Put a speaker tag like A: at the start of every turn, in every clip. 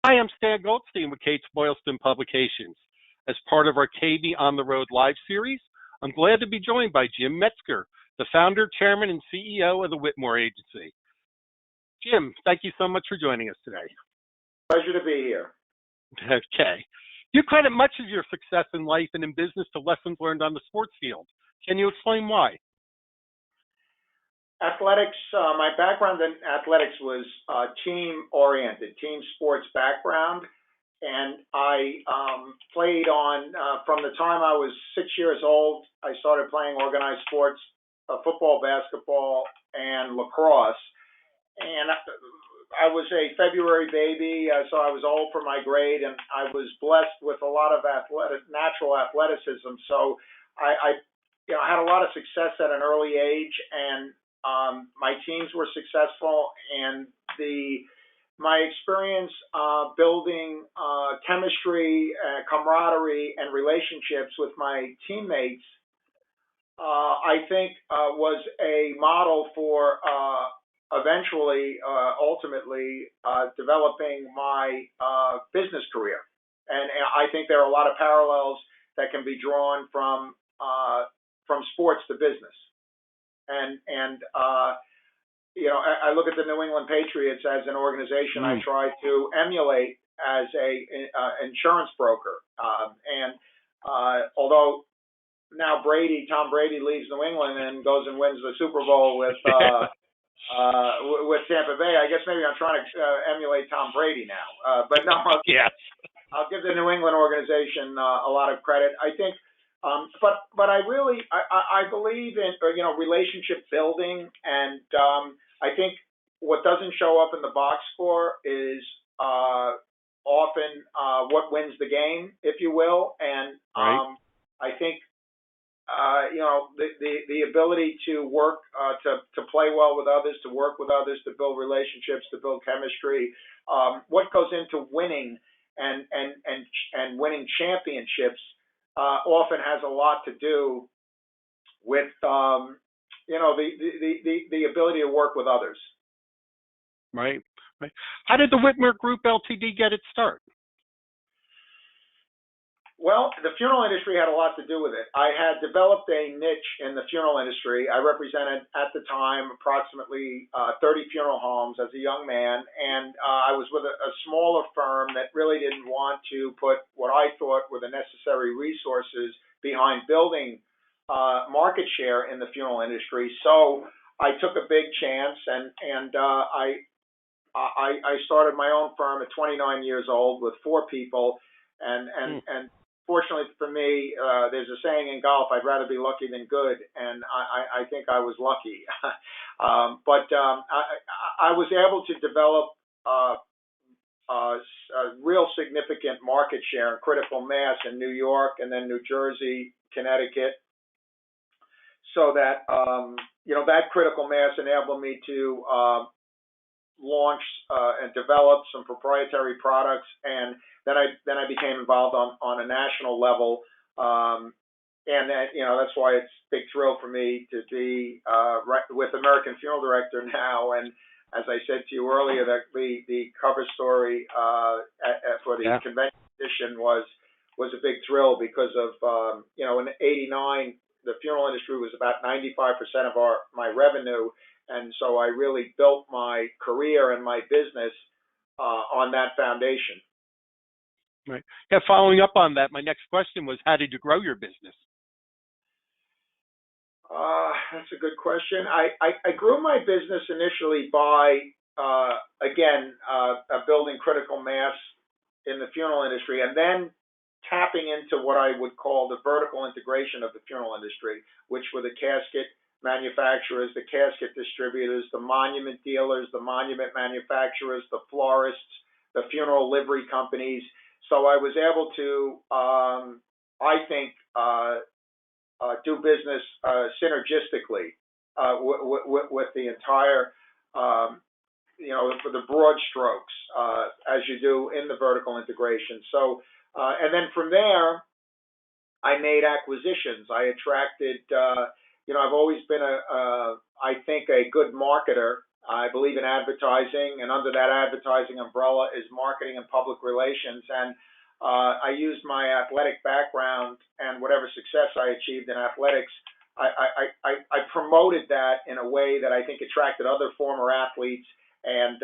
A: Hi, I'm Stan Goldstein with Kates-Boylston Publications. As part of our KB on the Road live series, I'm glad to be joined by Jim Metzger, the founder, chairman, and CEO of the Whitmore Agency. Jim, thank you so much for joining us today.
B: Pleasure to be here.
A: Okay. You credit much of your success in life and in business to lessons learned on the sports field. Can you explain why?
B: Athletics, my background in athletics was team-oriented, team sports background. And I played on, from the time I was 6 years old, I started playing organized sports, football, basketball, and lacrosse. And I was a February baby, so I was old for my grade, and I was blessed with a lot of natural athleticism. So I had a lot of success at an early age, and my teams were successful, and my experience building chemistry, camaraderie, and relationships with my teammates, I think, was a model for eventually, ultimately, developing my business career. And I think there are a lot of parallels that can be drawn from sports to business. And I look at the New England Patriots as an organization I try to emulate as a insurance broker. Although now Tom Brady leaves New England and goes and wins the Super Bowl with Tampa Bay, I guess maybe I'm trying to emulate Tom Brady now. But no, I'll give the New England organization a lot of credit. I think. But I really believe in relationship building, and I think what doesn't show up in the box score is often what wins the game, if you will. And I think the ability to work to play well with others, to work with others, to build relationships, to build chemistry. What goes into winning and winning championships often has a lot to do with the ability to work with others.
A: Right. How did the Whitmore Group Ltd. get its start?
B: Well, the funeral industry had a lot to do with it. I had developed a niche in the funeral industry. I represented at the time approximately 30 funeral homes as a young man, and I was with a smaller firm that really didn't want to put what I thought were the necessary resources behind building market share in the funeral industry. So I took a big chance, and I started my own firm at 29 years old with 4 people, and fortunately for me, there's a saying in golf, I'd rather be lucky than good, and I think I was lucky. But I was able to develop a real significant market share and critical mass in New York and then New Jersey, Connecticut, so that that critical mass enabled me to launch and develop some proprietary products, and then I became involved on a national level, and that's why it's a big thrill for me to be with American Funeral Director now. And as I said to you earlier, that the cover story for the convention edition was a big thrill because of in '89 the funeral industry was about 95% of my revenue. And so I really built my career and my business on that foundation.
A: Right. Yeah. Following up on that, my next question was, how did you grow your business?
B: That's a good question. I grew my business initially by, building critical mass in the funeral industry, and then tapping into what I would call the vertical integration of the funeral industry, which were the casket manufacturers, the casket distributors, the monument dealers, the monument manufacturers, the florists, the funeral livery companies. So I was able to, do business synergistically with the entire, for the broad strokes, as you do in the vertical integration. So, and then from there, I made acquisitions. I attracted, I've always been I think a good marketer, I believe in advertising, and under that advertising umbrella is marketing and public relations. And I used my athletic background and whatever success I achieved in athletics. I promoted that in a way that I think attracted other former athletes and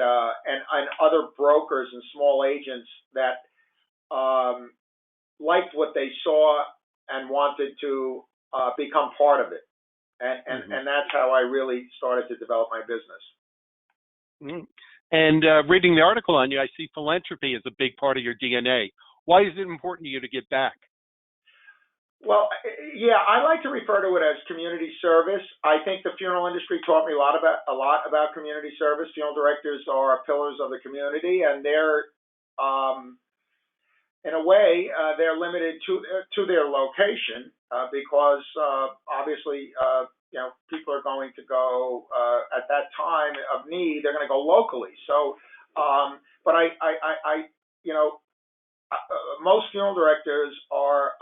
B: other brokers and small agents that liked what they saw and wanted to become part of it. And that's how I really started to develop my business.
A: Mm-hmm. And reading the article on you, I see philanthropy is a big part of your DNA. Why is it important to you to give back?
B: Well, yeah, I like to refer to it as community service. I think the funeral industry taught me a lot about community service. Funeral directors are pillars of the community, and they're, in a way, they're limited to their location because obviously, people are going to go at that time of need. They're going to go locally. So, but most funeral directors are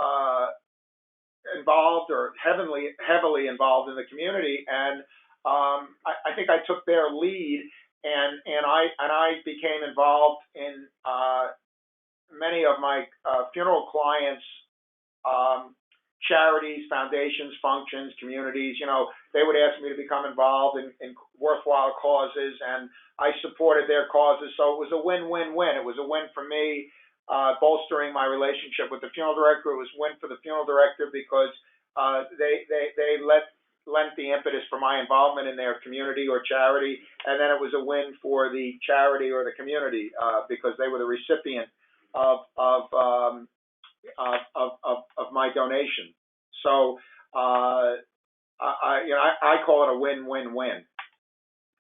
B: involved or heavily involved in the community, and I think I took their lead, and I became involved in many of my funeral clients' charities, foundations, functions, communities. They would ask me to become involved in worthwhile causes, and I supported their causes. So it was a win-win-win. It was a win for me, bolstering my relationship with the funeral director. It was a win for the funeral director because they lent the impetus for my involvement in their community or charity, and then it was a win for the charity or the community because they were the recipient of my donation. So I call it a win-win-win.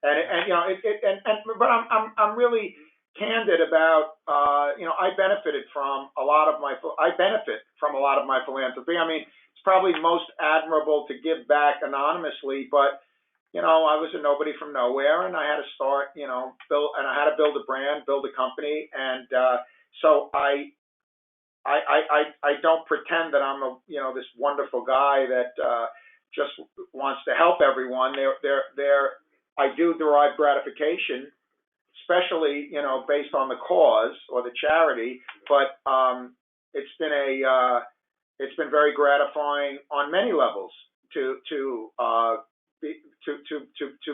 B: But I'm really candid about I benefit from a lot of my philanthropy. I mean, it's probably most admirable to give back anonymously, but I was a nobody from nowhere, and I had to start, I had to build a brand, build a company, and so I don't pretend that I'm this wonderful guy that just wants to help everyone. I do derive gratification, especially based on the cause or the charity, but it's been very gratifying on many levels to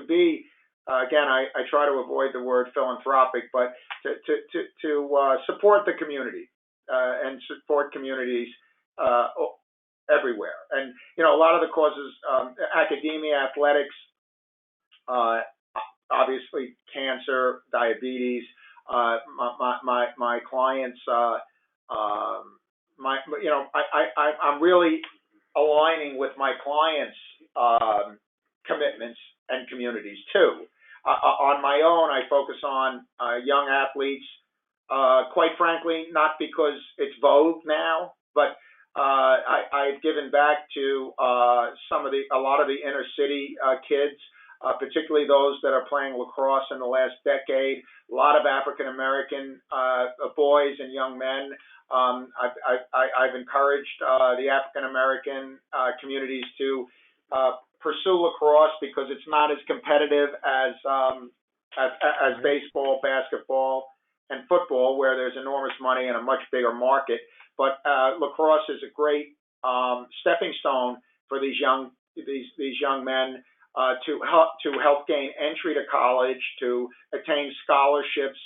B: be again, I try to avoid the word philanthropic, but to support the community and support communities everywhere. And a lot of the causes, academia, athletics, obviously cancer, diabetes. My clients, I'm really aligning with my clients' commitments and communities too. On my own, I focus on young athletes. Quite frankly, not because it's vogue now, but I've given back to a lot of the inner city kids, particularly those that are playing lacrosse in the last decade. A lot of African American boys and young men. I've encouraged the African American communities to pursue lacrosse because it's not as competitive as baseball, basketball, and football, where there's enormous money and a much bigger market. But lacrosse is a great stepping stone for these young men to help gain entry to college, to attain scholarships,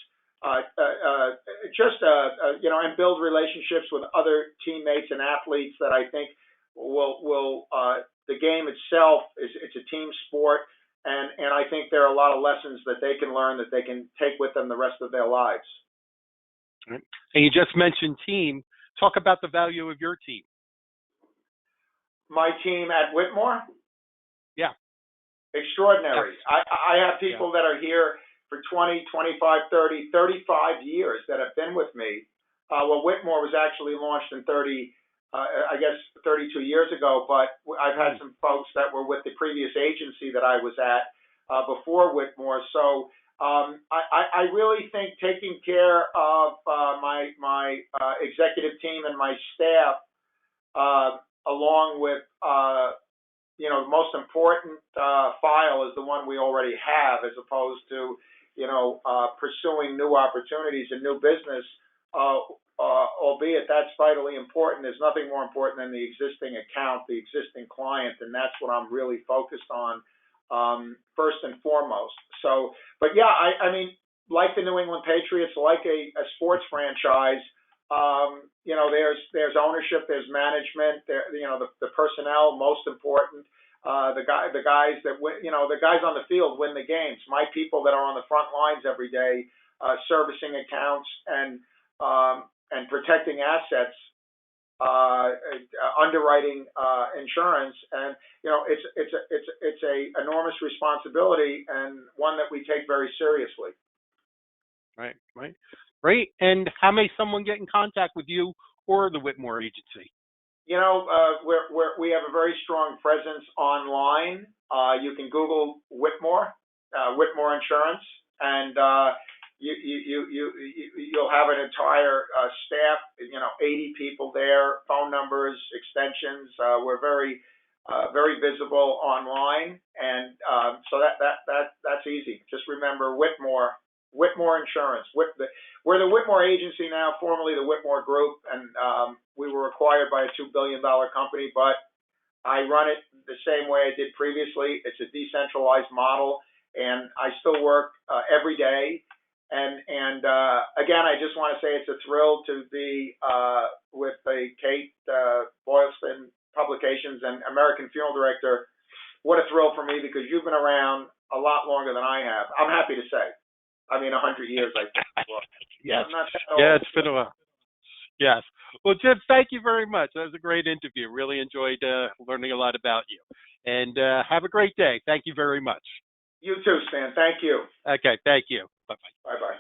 B: and build relationships with other teammates and athletes that I think will the game itself it's a team sport, and I think there are a lot of lessons that they can learn that they can take with them the rest of their lives.
A: Right. And you just mentioned team. Talk about the value of your team.
B: My team at Whitmore?
A: Yeah.
B: Extraordinary.
A: Yes.
B: I have people that are here for 20, 25, 30, 35 years that have been with me. Whitmore was actually launched in 32 years ago, but I've had some folks that were with the previous agency that I was at before Whitmore. So I really think taking care of my executive team and my staff, along with the most important file is the one we already have, as opposed to, pursuing new opportunities and new business. Albeit that's vitally important. There's nothing more important than the existing account, the existing client, and that's what I'm really focused on, first and foremost. So, but yeah, I mean, like the New England Patriots, like a sports franchise, there's ownership, there's management, the personnel, most important. The guys that win, the guys on the field win the games. My people that are on the front lines every day, servicing accounts and protecting assets, underwriting insurance, and it's a enormous responsibility and one that we take very seriously.
A: Right. Great. And how may someone get in contact with you or the Whitmore Agency?
B: We have a very strong presence online. You can Google Whitmore Insurance, and you'll have an entire staff, 80 people there, phone numbers, extensions. We're very visible online, and so that's easy. Just remember Whitmore Insurance. We're the Whitmore Agency now, formerly the Whitmore Group, and we were acquired by a $2 billion company, but I run it the same way I did previously. It's a decentralized model, and I still work every day. And again, I just want to say it's a thrill to be with the Kates-Boylston publications and American Funeral Director. What a thrill for me, because you've been around a lot longer than I have. I'm happy to say. 100 years, I think. Well,
A: yes.
B: I'm not that old.
A: Yeah, it's been a while. Yes. Well, Jim, thank you very much. That was a great interview. Really enjoyed learning a lot about you. And have a great day. Thank you very much.
B: You too, Stan. Thank you.
A: Okay. Thank you. Bye-bye.
B: Bye-bye.